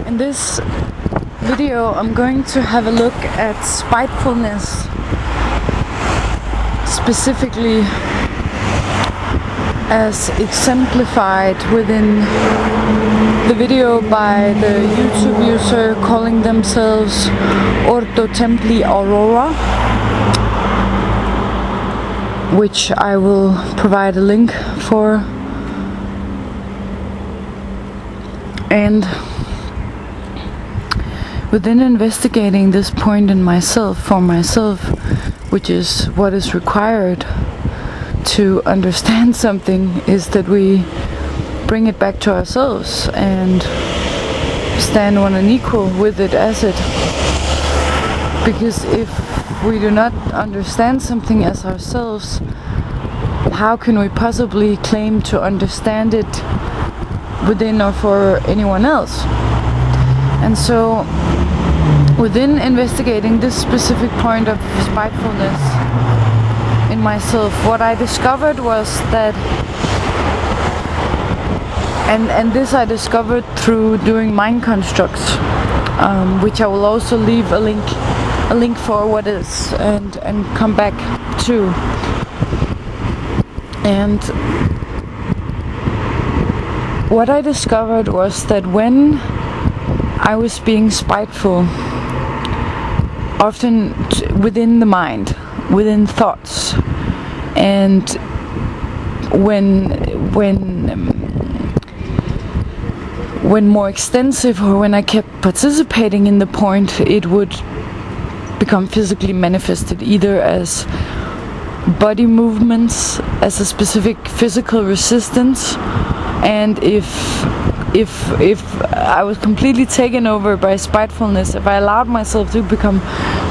In this video, I'm going to have a look at spitefulness, specifically as exemplified within the video by the YouTube user calling themselves Ordo Templi Aurora, which I will provide a link for. And within investigating this point in myself, for myself, which is what is required to understand something, is that we bring it back to ourselves and stand on an equal with it as it. Because if we do not understand something as ourselves, how can we possibly claim to understand it within or for anyone else? And so within investigating this specific point of spitefulness in myself, what I discovered was that, and this I discovered through doing mind constructs, which I will also leave a link for what is, and come back to. And what I discovered was that when I was being spiteful, often within the mind, within thoughts, and when more extensive, or when I kept participating in the point, it would become physically manifested either as body movements, as a specific physical resistance, and if I was completely taken over by spitefulness, if I allowed myself to become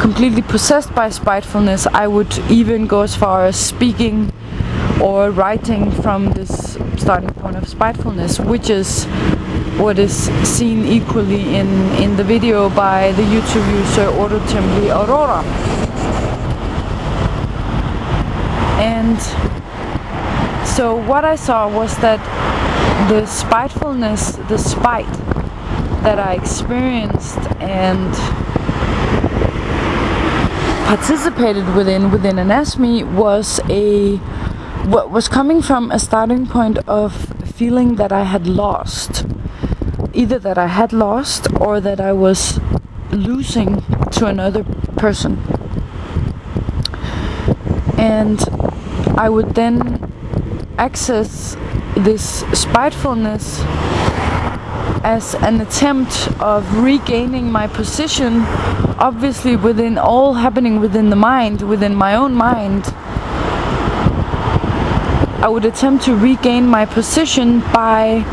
completely possessed by spitefulness, I would even go as far as speaking or writing from this starting point of spitefulness, which is what is seen equally in the video by the YouTube user Ordo Templi Aurora. And so what I saw was that the spitefulness, the spite that I experienced and participated within an ASME was coming from a starting point of feeling that I had lost. Either that I had lost or that I was losing to another person. And I would then access this spitefulness as an attempt of regaining my position, obviously within all happening within the mind, within my own mind. I would attempt to regain my position by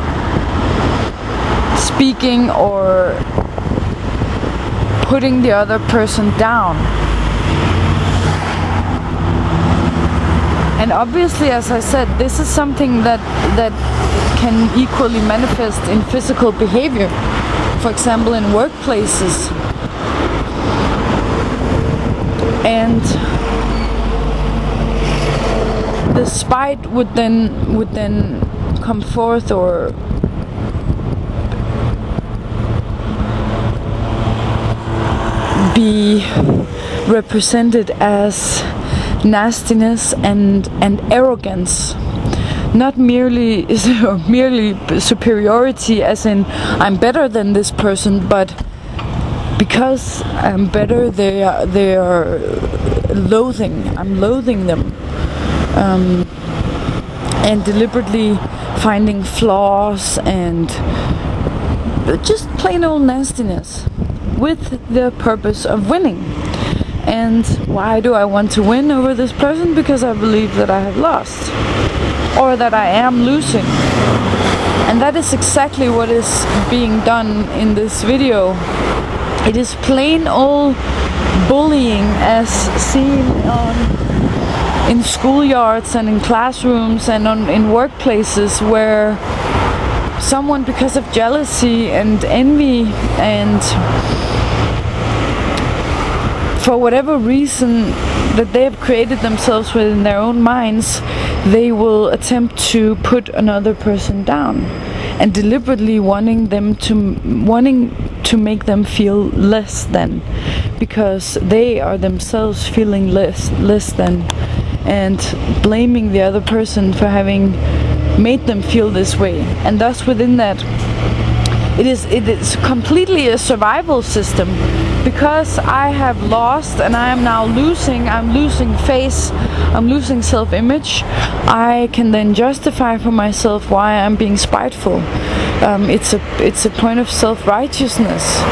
speaking or putting the other person down. And obviously, as I said, this is something that can equally manifest in physical behavior. For example, in workplaces. And the spite would then come forth or be represented as nastiness and arrogance, not merely superiority, as in I'm better than this person, but because I'm better, they are loathing. I'm loathing them, and deliberately finding flaws and just plain old nastiness, with the purpose of winning. And why do I want to win over this person? Because I believe that I have lost, or that I am losing. And that is exactly what is being done in this video. It is plain old bullying, as seen in schoolyards and in classrooms and in workplaces, where someone, because of jealousy and envy and for whatever reason that they have created themselves within their own minds, they will attempt to put another person down, and deliberately wanting to make them feel less than, because they are themselves feeling less than, and blaming the other person for having made them feel this way. And thus within that, it is completely a survival system, because I have lost and I am now losing. I'm losing face, I'm losing self-image. I can then justify for myself why I'm being spiteful. It's a point of self-righteousness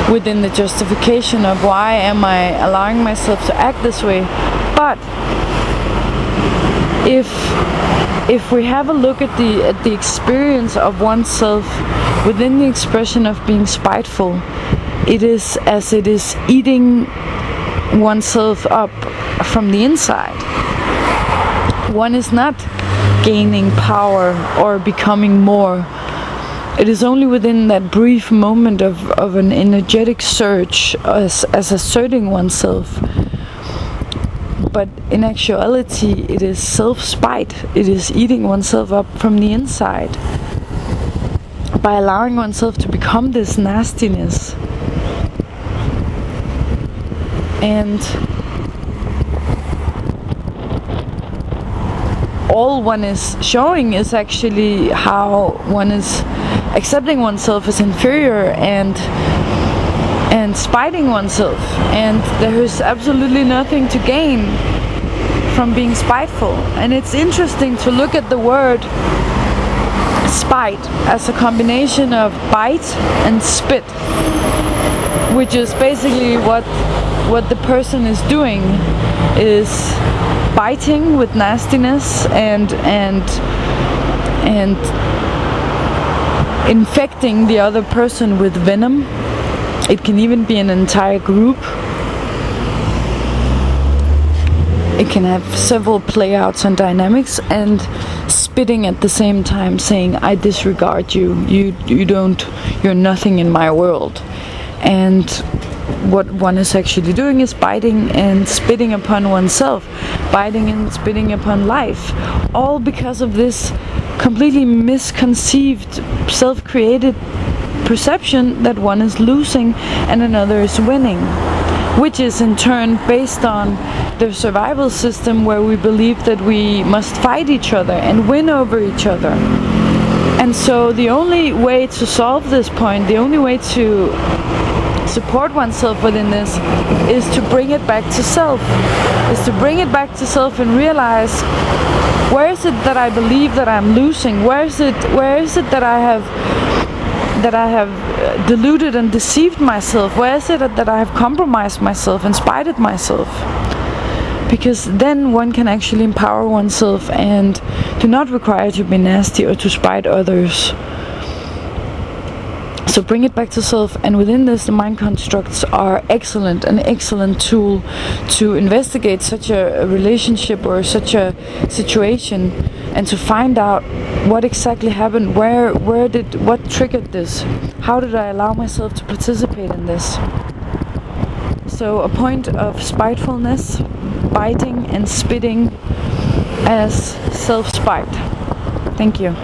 within the justification of why am I allowing myself to act this way. But if we have a look at the experience of oneself within the expression of being spiteful, it is as it is eating oneself up from the inside. One is not gaining power or becoming more. It is only within that brief moment of an energetic surge as asserting oneself. But in actuality, it is self-spite. It is eating oneself up from the inside by allowing oneself to become this nastiness. And all one is showing is actually how one is accepting oneself as inferior and spiting oneself, and there is absolutely nothing to gain from being spiteful. And it's interesting to look at the word spite as a combination of bite and spit, which is basically what the person is doing, is biting with nastiness and infecting the other person with venom. It can even be an entire group. It can have several playouts and dynamics, and spitting at the same time, saying, I disregard you, you're nothing in my world. And what one is actually doing is biting and spitting upon oneself, biting and spitting upon life, all because of this completely misconceived, self-created perception that one is losing and another is winning, which is in turn based on the survival system where we believe that we must fight each other and win over each other. And so the only way to solve this point, the only way to support oneself within this, is to bring it back to self, and realize, where is it that I believe that I'm losing? Where is it that I have deluded and deceived myself? Where is it that I have compromised myself and spited myself? Because then one can actually empower oneself and do not require to be nasty or to spite others. So bring it back to self, and within this, the mind constructs are an excellent tool to investigate such a relationship or such a situation, and to find out what exactly happened, what triggered this, how did I allow myself to participate in this. So a point of spitefulness, biting and spitting as self-spite. Thank you.